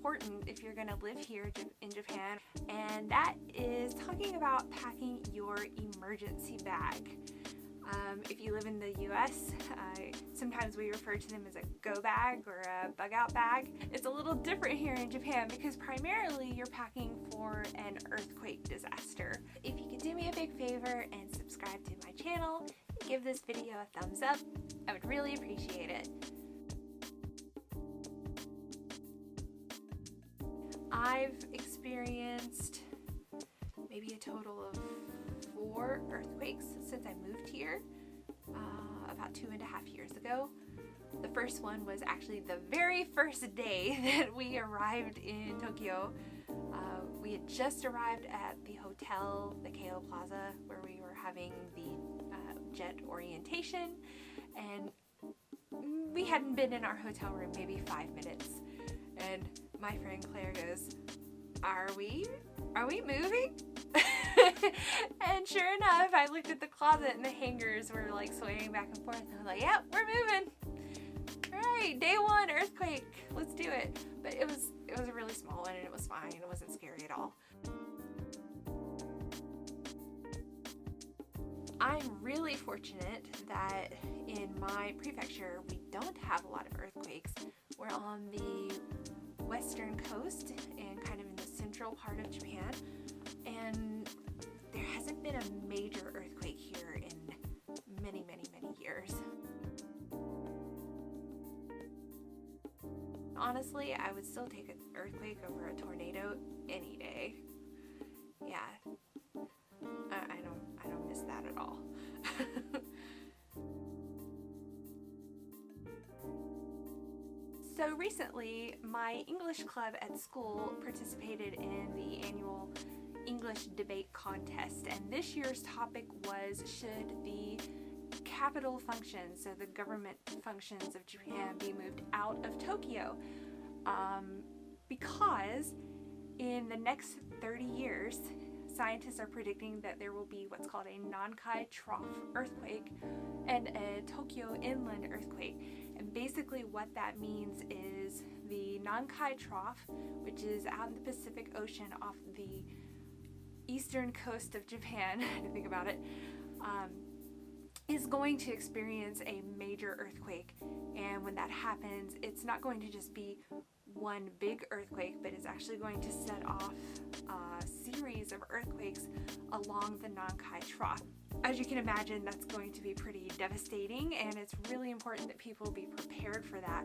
important if you're going to live here in Japan, and that is talking about packing your emergency bag. If you live in the US, sometimes we refer to them as a go bag or a bug out bag. It's a little different here in Japan because primarily you're packing for an earthquake disaster. If you could do me a big favor and subscribe to my channel, and give this video a thumbs up, I would really appreciate it. I've experienced maybe a total of 4 earthquakes since I moved here about 2.5 years ago. The first one was actually the very first day that we arrived in Tokyo. We had just arrived at the hotel, the Keio Plaza, where we were having the jet orientation, and we hadn't been in our hotel room maybe 5 minutes, and my friend Claire goes, Are we moving? And sure enough, I looked at the closet and the hangers were like swaying back and forth. And I was like, yep, we're moving. All right, day 1 earthquake. Let's do it. But it was a really small one and it was fine. It wasn't scary at all. I'm really fortunate that in my prefecture, we don't have a lot of earthquakes. We're on the western coast and kind of in the central part of Japan, and there hasn't been a major earthquake here in many years. Honestly, I would still take an earthquake over a tornado any day. Yeah, I don't miss that at all. So recently, my English club at school participated in the annual English debate contest, and this year's topic was, should the capital functions, so the government functions of Japan, be moved out of Tokyo? Because in the next 30 years, scientists are predicting that there will be what's called a Nankai Trough earthquake and a Tokyo inland earthquake. And basically what that means is the Nankai Trough, which is out in the Pacific Ocean off the eastern coast of Japan, to think about it, is going to experience a major earthquake. And when that happens, it's not going to just be one big earthquake, but it's actually going to set off a series of earthquakes along the Nankai Trough. As you can imagine, that's going to be pretty devastating, and it's really important that people be prepared for that.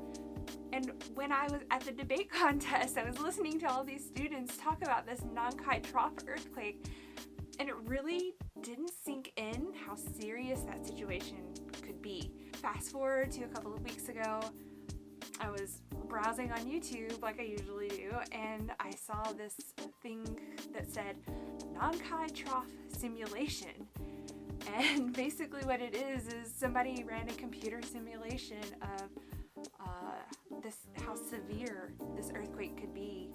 And when I was at the debate contest, I was listening to all these students talk about this Nankai Trough earthquake, and it really didn't sink in how serious that situation could be. Fast forward to a couple of weeks ago, I was browsing on YouTube like I usually do, and I saw this thing that said Nankai Trough simulation. And basically what it is somebody ran a computer simulation of how severe this earthquake could be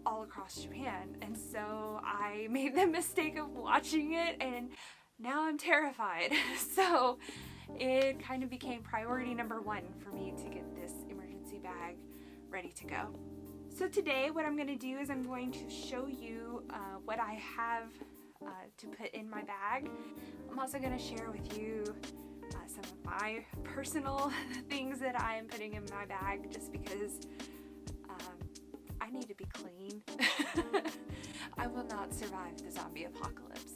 all across Japan. And so I made the mistake of watching it, and now I'm terrified. So it kind of became priority number 1 for me to get this emergency bag ready to go. So today what I'm going to do is I'm going to show you what I have to put in my bag. I'm also going to share with you some of my personal things that I am putting in my bag, just because I need to be clean. I will not survive the zombie apocalypse.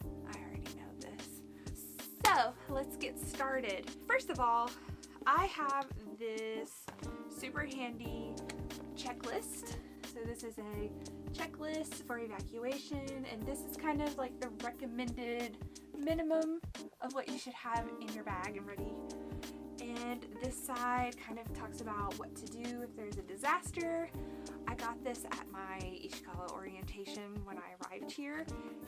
I already know this. So let's get started. First of all, I have this super handy checklist. So this is a checklist for evacuation, and this is kind of like the recommended minimum of what you should have in your bag and ready. And this side kind of talks about what to do if there's a disaster. I got this at my Ishikawa orientation when I arrived here,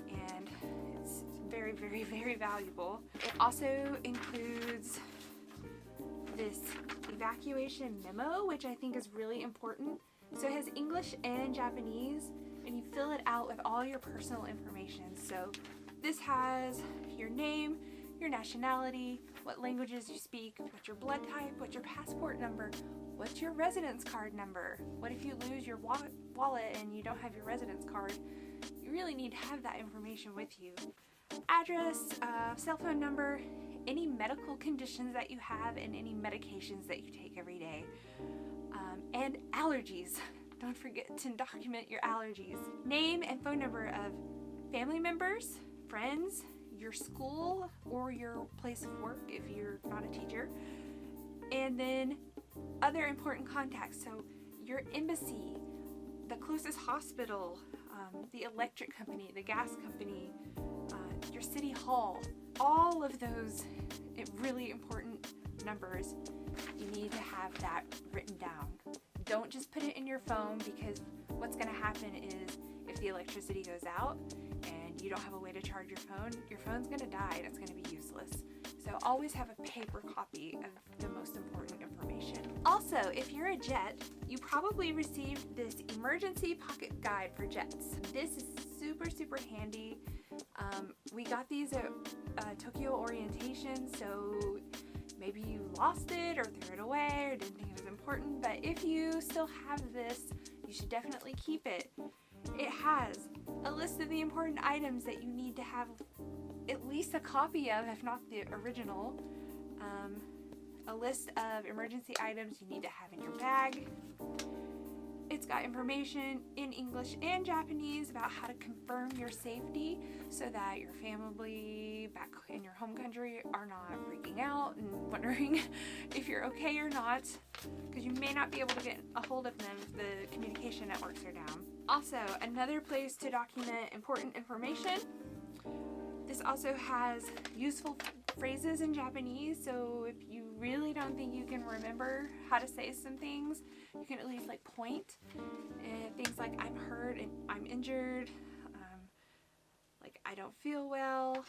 and it's very valuable. It also includes this evacuation memo, which I think is really important. So it has English and Japanese, and you fill it out with all your personal information. So this has your name, your nationality, what languages you speak, what's your blood type, what's your passport number, What's your residence card number? What if you lose your wallet and you don't have your residence card? You really need to have that information with you. Address, cell phone number, any medical conditions that you have, and any medications that you take every day. And allergies. Don't forget to document your allergies. Name and phone number of family members, friends, your school, or your place of work if you're not a teacher. And then other important contacts, so your embassy, the closest hospital, the electric company, the gas company, your city hall, all of those really important numbers, you need to have that written down. Don't just put it in your phone, because what's going to happen is if the electricity goes out and you don't have a way to charge your phone's going to die and it's going to be useless. So always have a paper copy of the most important information. Also, if you're a jet, you probably received this emergency pocket guide for jets. This is super, super handy. We got these at Tokyo orientation, so maybe you lost it or threw it away or didn't think it was important, but if you still have this, you should definitely keep it. It has a list of the important items that you need to have at least a copy of, if not the original. A list of emergency items you need to have in your bag. It's got information in English and Japanese about how to confirm your safety so that your family back in your home country are not freaking out and wondering if you're okay or not, because you may not be able to get a hold of them if the communication networks are down. Also, another place to document important information. This also has useful phrases in Japanese, so if you really don't think you can remember how to say some things, you can at least point. Things like I'm hurt and I'm injured, like I don't feel well,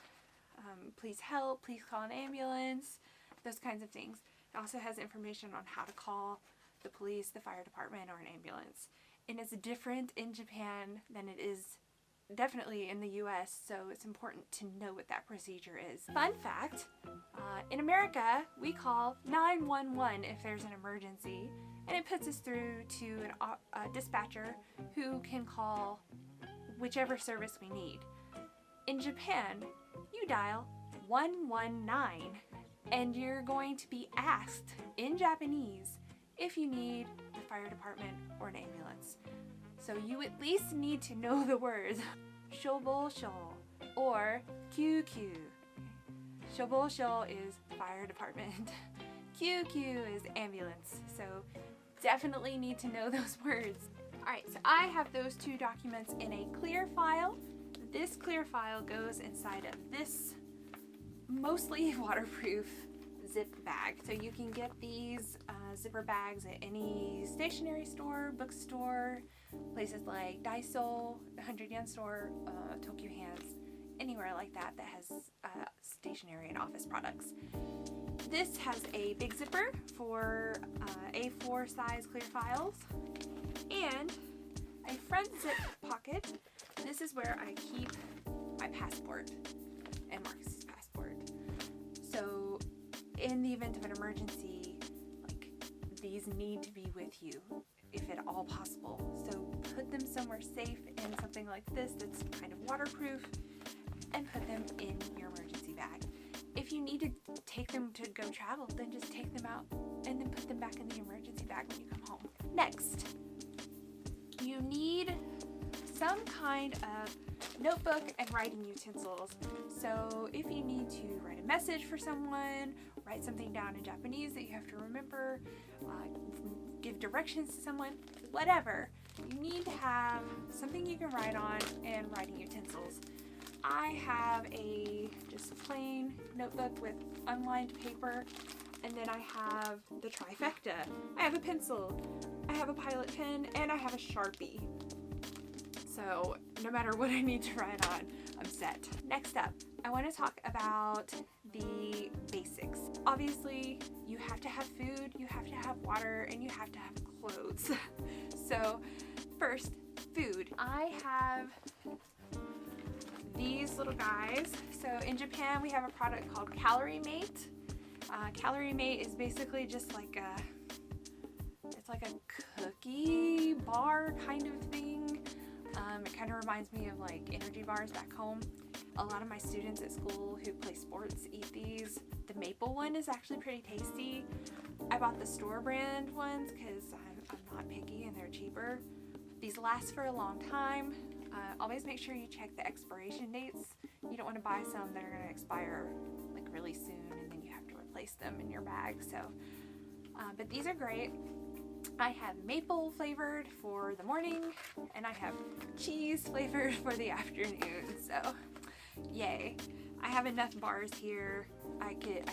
please help, please call an ambulance, those kinds of things. It also has information on how to call the police, the fire department, or an ambulance. And it's different in Japan than it is definitely in the US, so it's important to know what that procedure is. Fun fact, in America, we call 911 if there's an emergency, and it puts us through to a dispatcher who can call whichever service we need. In Japan, you dial 119, and you're going to be asked in Japanese if you need the fire department or an ambulance. So you at least need to know the words shobosho or kyukyu. Shobosho is fire department. Kyukyu is ambulance. So definitely need to know those words. Alright, so I have those two documents in a clear file. This clear file goes inside of this mostly waterproof zip bag. So you can get these zipper bags at any stationery store, bookstore, places like Daiso, the 100-yen store, Tokyo Hands, anywhere like that that has stationery and office products. This has a big zipper for A4 size clear files and a front zip pocket. This is where I keep my passport and Marcus's passport. So in the event of an emergency, these need to be with you if at all possible. So put them somewhere safe in something like this that's kind of waterproof, and put them in your emergency bag. If you need to take them to go travel, then just take them out and then put them back in the emergency bag when you come home. Next, you need some kind of notebook and writing utensils. So if you need to write a message for someone, write something down in Japanese that you have to remember, give directions to someone, whatever, you need to have something you can write on and writing utensils. I have a just plain notebook with unlined paper, and then I have the trifecta. I have a pencil, I have a Pilot pen, and I have a Sharpie. So no matter what I need to write on, I'm set. Next up, I want to talk about the basics. Obviously, you have to have food, you have to have water, and you have to have clothes. So first, food. I have these little guys. So in Japan, we have a product called Calorie Mate. Calorie Mate is basically just like It's like a cookie bar kind of thing. It kind of reminds me of like energy bars back home. A lot of my students at school who play sports eat these. The maple one is actually pretty tasty. I bought the store brand ones because I'm not picky and they're cheaper. These last for a long time. Always make sure you check the expiration dates. You don't want to buy some that are going to expire like really soon and then you have to replace them in your bag. So, but these are great. I have maple flavored for the morning and I have cheese flavored for the afternoon. So, yay. I have enough bars here. I could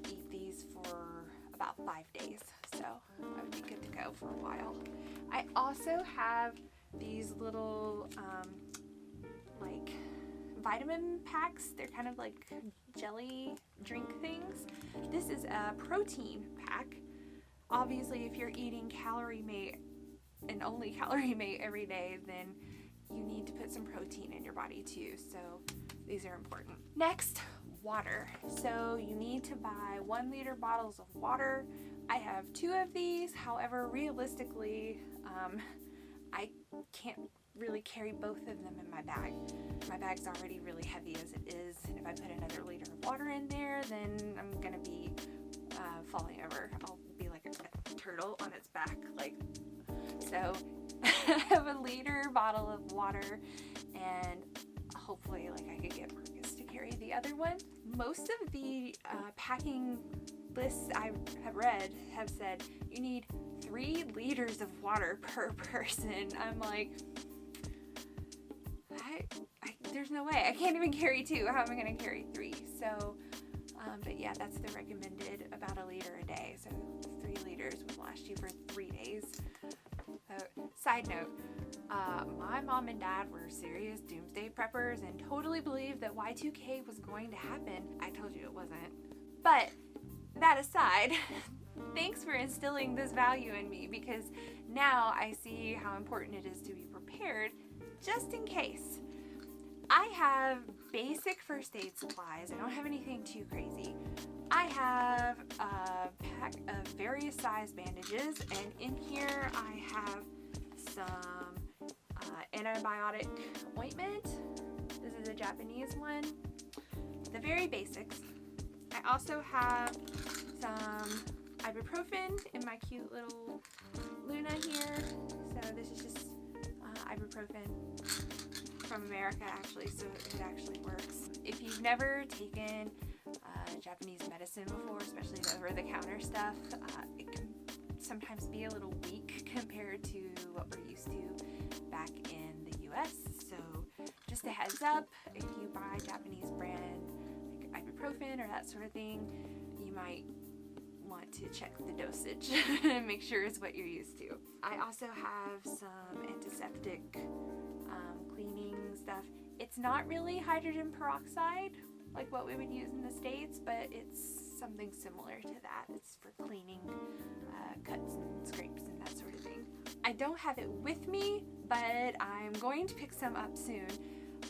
eat these for about 5 days. So, I would be good to go for a while. I also have these little like vitamin packs. They're kind of like jelly drink things. This is a protein pack. Obviously, if you're eating Calorie Mate and only Calorie Mate every day, then you need to put some protein in your body too. So these are important. Next, water. So you need to buy 1 liter bottles of water. I have 2 of these. However, realistically, I can't really carry both of them in my bag. My bag's already really heavy as it is, and if I put another liter of water in there, then I'm gonna be falling over. I'll be like a turtle on its back, like so. I have a liter bottle of water, and hopefully, like I could get Marcus to carry the other one. Most of the packing lists I have read have said you need 3 liters of water per person. I'm like, there's no way. I can't even carry 2. How am I going to carry 3? So, but yeah, that's the recommended, about 1 liter a day. So 3 liters would last you for 3 days. So, side note, my mom and dad were serious doomsday preppers and totally believed that Y2K was going to happen. I told you it wasn't. But that aside, thanks for instilling this value in me, because now I see how important it is to be prepared just in case. I have basic first aid supplies. I don't have anything too crazy. I have a pack of various size bandages, and in here I have some antibiotic ointment. This is a Japanese one. The very basics. I also have some ibuprofen in my cute little Luna here. So this is just ibuprofen from America, actually, so it actually works. If you've never taken Japanese medicine before, especially the over-the-counter stuff, it can sometimes be a little weak compared to what we're used to back in the US. So just a heads up, if you buy Japanese brand like ibuprofen or that sort of thing, you might want to check the dosage and make sure it's what you're used to. I also have some antiseptic cleaning stuff. It's not really hydrogen peroxide like what we would use in the States, but it's something similar to that. It's for cleaning cuts and scrapes and that sort of thing. I don't have it with me, but I'm going to pick some up soon.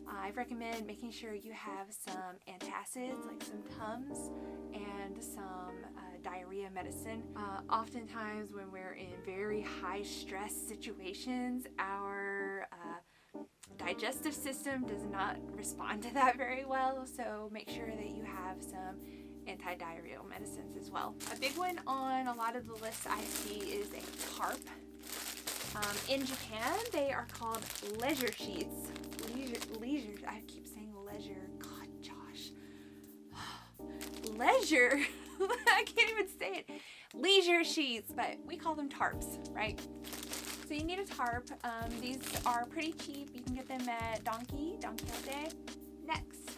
I recommend making sure you have some antacids, like some Tums, and some diarrhea medicine. Oftentimes when we're in very high stress situations, our digestive system does not respond to that very well, so make sure that you have some anti-diarrheal medicines as well. A big one on a lot of the lists I see is a tarp. In Japan, they are called leisure sheets. Leisure, I keep saying leisure. God, Josh. Leisure. I can't even say it. Leisure sheets, but we call them tarps, right? So you need a tarp. These are pretty cheap. You can get them at Don Quixote. Next,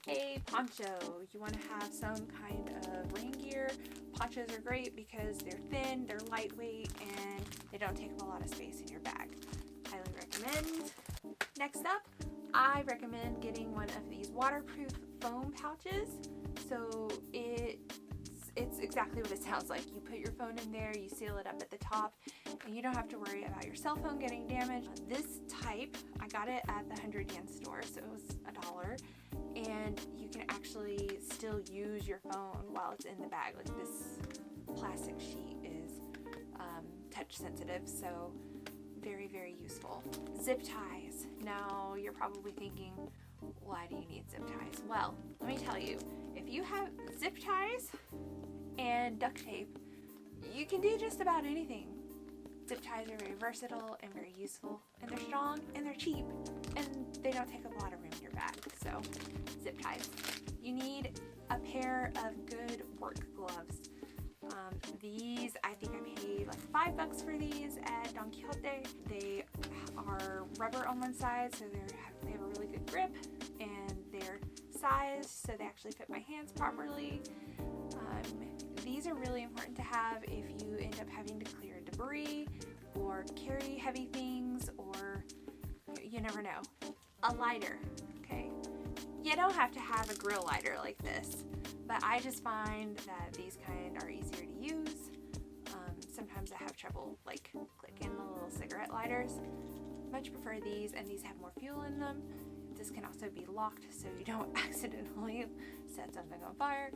a poncho. You want to have some kind of rain gear. Ponchos are great because they're thin, they're lightweight, and they don't take up a lot of space in your bag. Highly recommend. Next up, I recommend getting one of these waterproof foam pouches. So it's exactly what it sounds like. You put your phone in there, you seal it up at the top, and you don't have to worry about your cell phone getting damaged. This type, I got it at the 100 yen store, so it was $1, and you can actually still use your phone while it's in the bag. Like, this plastic sheet is touch sensitive, so very, very useful. Zip ties. Now you're probably thinking, why do you need zip ties? Well, let me tell you, if you have zip ties and duct tape, you can do just about anything. Zip ties are very versatile and very useful, and they're strong and they're cheap, and they don't take up a lot of room in your bag. So zip ties. You need a pair of good work gloves. These, I think I paid like $5 for these at Don Quixote. They are rubber on one side, so they have a really good grip, and they're sized so they actually fit my hands properly. These are really important to have if you end up having to clear debris or carry heavy things, or you never know. A lighter, okay? You don't have to have a grill lighter like this, but I just find that these kind are easier to use. Sometimes I have trouble like clicking the little cigarette lighters. Much prefer these, and these have more fuel in them. This can also be locked so you don't accidentally set something on fire.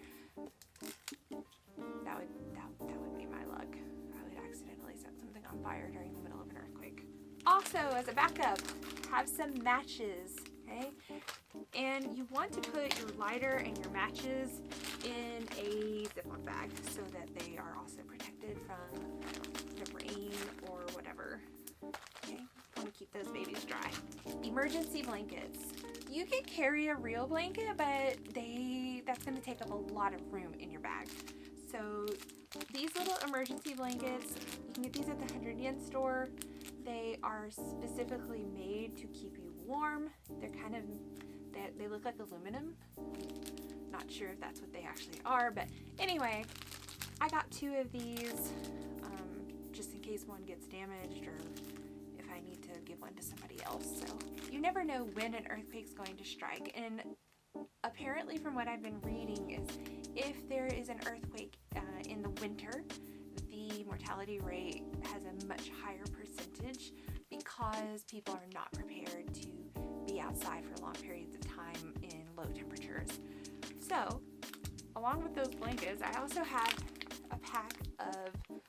That would be my luck. I would accidentally set something on fire during the middle of an earthquake. Also, as a backup, have some matches, okay? And you want to put your lighter and your matches in a Ziploc bag so that they are also protected from the rain or whatever. Okay, want to keep those babies dry. Emergency blankets. You can carry a real blanket, but that's going to take up a lot of room in your bag. So these little emergency blankets, you can get these at the 100 yen store. They are specifically made to keep you warm. They're kind of, they look like aluminum. Not sure if that's what they actually are, but anyway, I got 2 of these just in case one gets damaged or if I need to give one to somebody else. So you never know when an earthquake's going to strike, and apparently from what I've been reading is if there is an earthquake in the winter, the mortality rate has a much higher percentage because people are not prepared to be outside for long periods of time in low temperatures. So, along with those blankets, I also have a pack of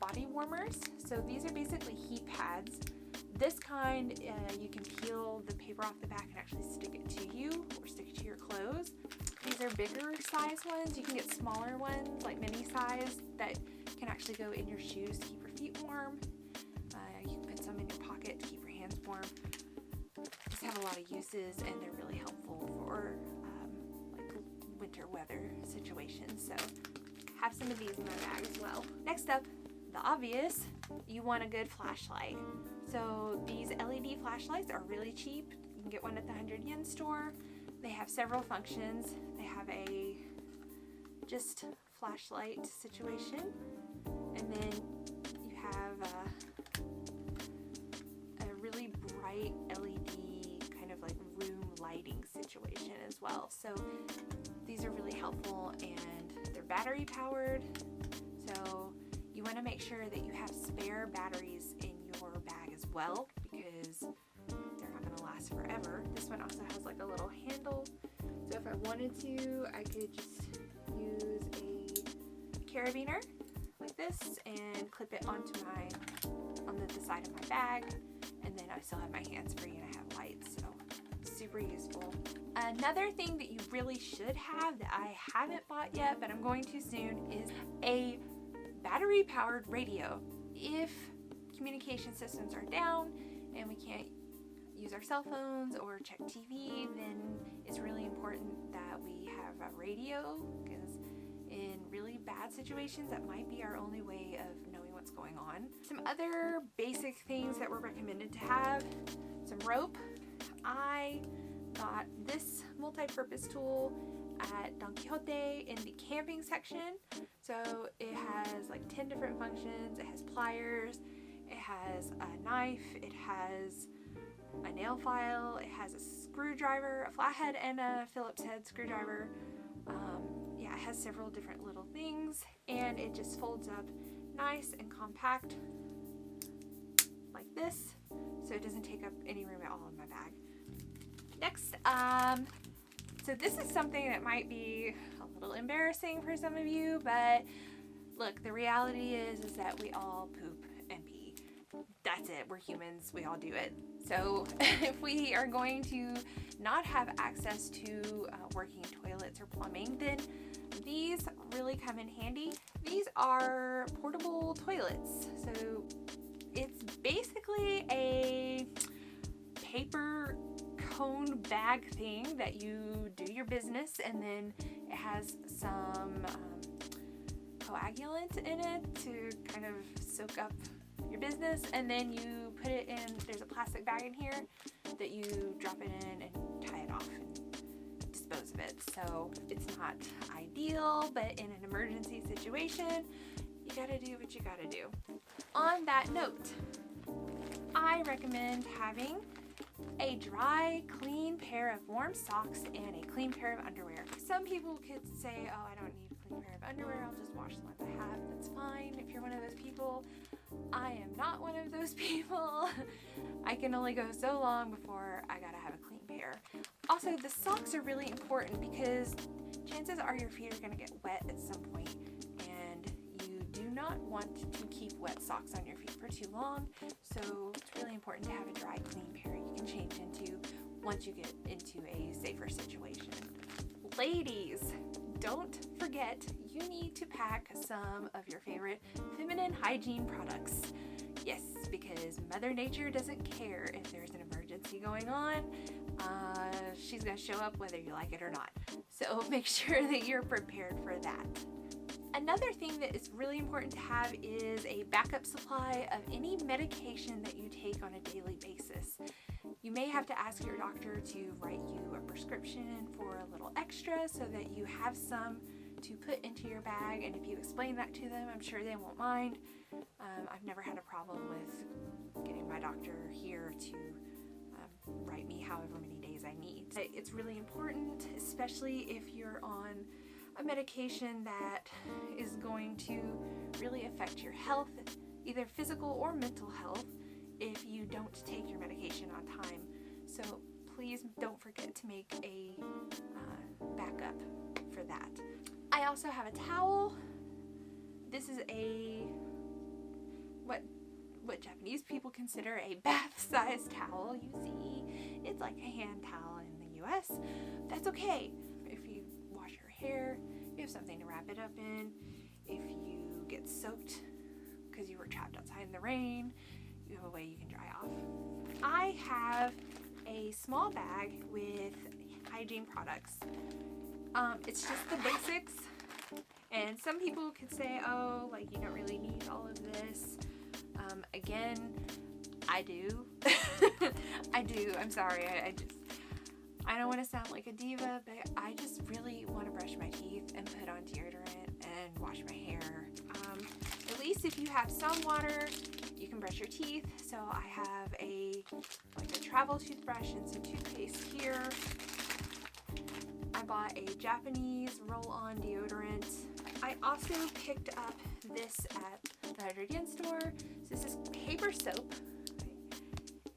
body warmers. So these are basically heat pads. This kind, you can peel the paper off the back and actually stick it to you or stick it to your clothes. These are bigger size ones. You can get smaller ones, like mini size, that can actually go in your shoes to keep your feet warm. You can put some in your pocket to keep your hands warm. These have a lot of uses, and they're really helpful for like winter weather situations. So have some of these in my bag as well. Next up, the obvious, you want a good flashlight. So these LED flashlights are really cheap. You can get one at the 100 yen store. They have several functions. They have a just flashlight situation, and then you have a really bright LED kind of like room lighting situation as well. So these are really helpful, and they're battery powered. So you want to make sure that you have spare batteries in your bag as well, because they're not going to last forever. This one also has like a little handle, so if I wanted to, I could just use a carabiner like this and clip it onto on the side of my bag, and then I still have my hands free and I have lights, so super useful. Another thing that you really should have that I haven't bought yet, but I'm going to soon, is a battery powered radio. If communication systems are down and we can't use our cell phones or check TV, then it's really important that we have a radio, because in really bad situations that might be our only way of knowing what's going on. Some other basic things that were recommended to have: some rope. I got this multi-purpose tool at Don Quixote in the camping section. So it has like 10 different functions. It has pliers, it has a knife, it has a nail file, it has a screwdriver, a flathead, and a Phillips head screwdriver. Yeah, it has several different little things, and it just folds up nice and compact like this, so it doesn't take up any room at all in my bag. Next, so this is something that might be a little embarrassing for some of you, but look, the reality is that we all poop that's it. We're humans. We all do it. So if we are going to not have access to working toilets or plumbing, then these really come in handy. These are portable toilets. So it's basically a paper cone bag thing that you do your business, and then it has some coagulant in it to kind of soak up your business, and then you put it in, there's a plastic bag in here that you drop it in and tie it off and dispose of it. So it's not ideal, but in an emergency situation, you gotta do what you gotta do. On that note, I recommend having a dry, clean pair of warm socks and a clean pair of underwear. Some people could say, oh, I don't need a clean pair of underwear, I'll just wash the ones I have. That's fine if you're one of those people. I am not one of those people. I can only go so long before I gotta have a clean pair. Also, the socks are really important because chances are your feet are gonna get wet at some point, and you do not want to keep wet socks on your feet for too long. So it's really important to have a dry, clean pair you can change into once you get into a safer situation. Ladies, don't forget you need to pack some of your favorite feminine hygiene products. Yes, because Mother Nature doesn't care if there's an emergency going on. She's gonna show up whether you like it or not. So make sure that you're prepared for that. Another thing that is really important to have is a backup supply of any medication that you take on a daily basis. You may have to ask your doctor to write you a prescription for a little extra so that you have some to put into your bag, and if you explain that to them, I'm sure they won't mind. I've never had a problem with getting my doctor here to write me however many days I need. It's really important, especially if you're on a medication that is going to really affect your health, either physical or mental health, if you don't take your medication on time. So please don't forget to make a backup for that. I also have a towel. This is what Japanese people consider a bath-sized towel. You see, it's like a hand towel in the US. That's okay. If you wash your hair, you have something to wrap it up in. If you get soaked because you were trapped outside in the rain, you have a way you can dry off. I have a small bag with hygiene products. It's just the basics, and some people could say, oh, like, you don't really need all of this. Again, I do. I do. I'm sorry. I don't want to sound like a diva, but I just really want to brush my teeth and put on deodorant and wash my hair. At least if you have some water, you can brush your teeth. So I have a travel toothbrush and some toothpaste here. I bought a Japanese roll-on deodorant. I also picked up this at the Hygiene store. So this is paper soap,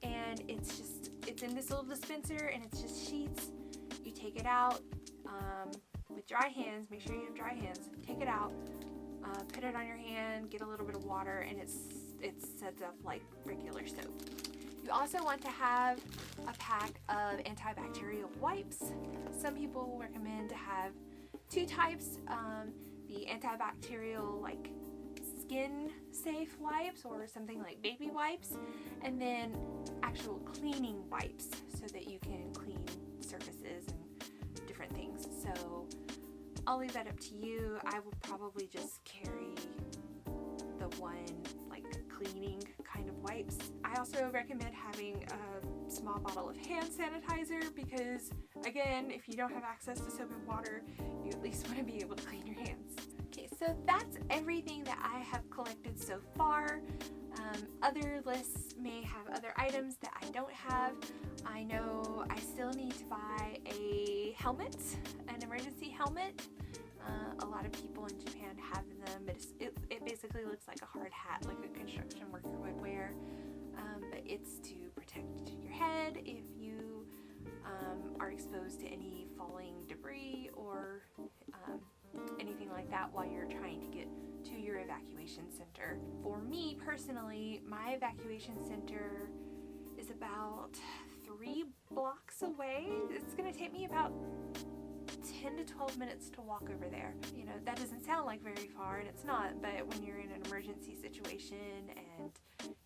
and it's in this little dispenser, and it's just sheets. You take it out with dry hands. Make sure you have dry hands. Take it out, put it on your hand, get a little bit of water, and it sets up like regular soap. You also want to have a pack of antibacterial wipes. Some people recommend to have two types, the antibacterial like skin safe wipes or something like baby wipes, and then actual cleaning wipes so that you can clean surfaces and different things. So I'll leave that up to you. I will probably just carry the one like cleaning kind of wipes. I also recommend having a small bottle of hand sanitizer because, again, if you don't have access to soap and water, you at least want to be able to clean your hands. Okay, so that's everything that I have collected so far. Other lists may have other items that I don't have. I know I still need to buy a helmet, an emergency helmet. A lot of people in Japan have them, but it basically looks like a hard hat, like a construction worker would wear. But it's to protect your head if you are exposed to any falling debris or anything like that while you're trying to get to your evacuation center. For me personally, my evacuation center is about 3 blocks away. It's gonna take me about 10 to 12 minutes to walk over there. You know, that doesn't sound like very far, and it's not, but when you're in an emergency situation and,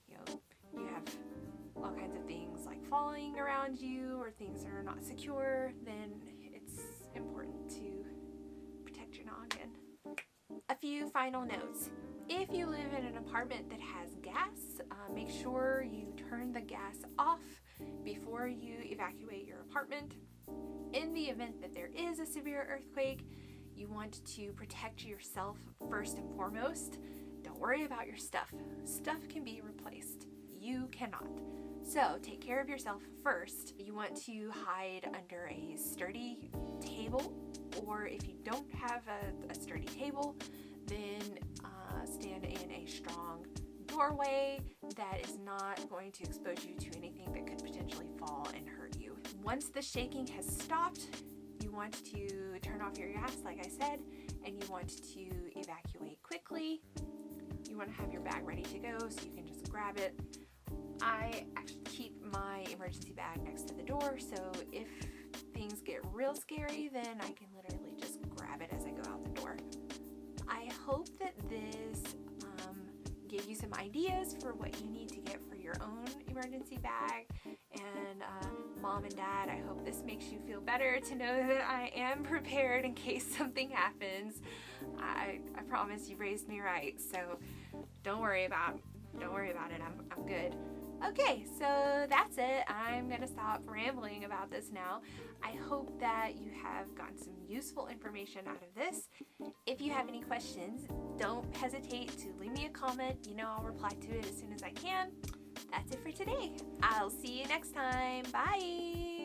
you know, you have all kinds of things like falling around you or things that are not secure, then it's important to protect your noggin. A few final notes. If you live in an apartment that has gas, make sure you turn the gas off before you evacuate your apartment. In the event that there is a severe earthquake, you want to protect yourself first and foremost. Don't worry about your stuff. Stuff can be replaced. You cannot. So take care of yourself first. You want to hide under a sturdy table, or if you don't have a sturdy table, then stand in a strong doorway that is not going to expose you to anything that could potentially fall and hurt you. Once the shaking has stopped, you want to turn off your gas, like I said, and you want to evacuate quickly. You want to have your bag ready to go so you can just grab it. I actually keep my emergency bag next to the door, so if things get real scary, then I can literally just grab it as I go out the door. I hope that this gave you some ideas for what you need to get for your own emergency bag. And Mom and Dad, I hope this makes you feel better to know that I am prepared in case something happens. I promise you raised me right, so don't worry about it. I'm good. Okay, so that's it. I'm gonna stop rambling about this now. I hope that you have gotten some useful information out of this. If you have any questions, don't hesitate to leave me a comment. You know, I'll reply to it as soon as I can. That's it for today. I'll see you next time. Bye!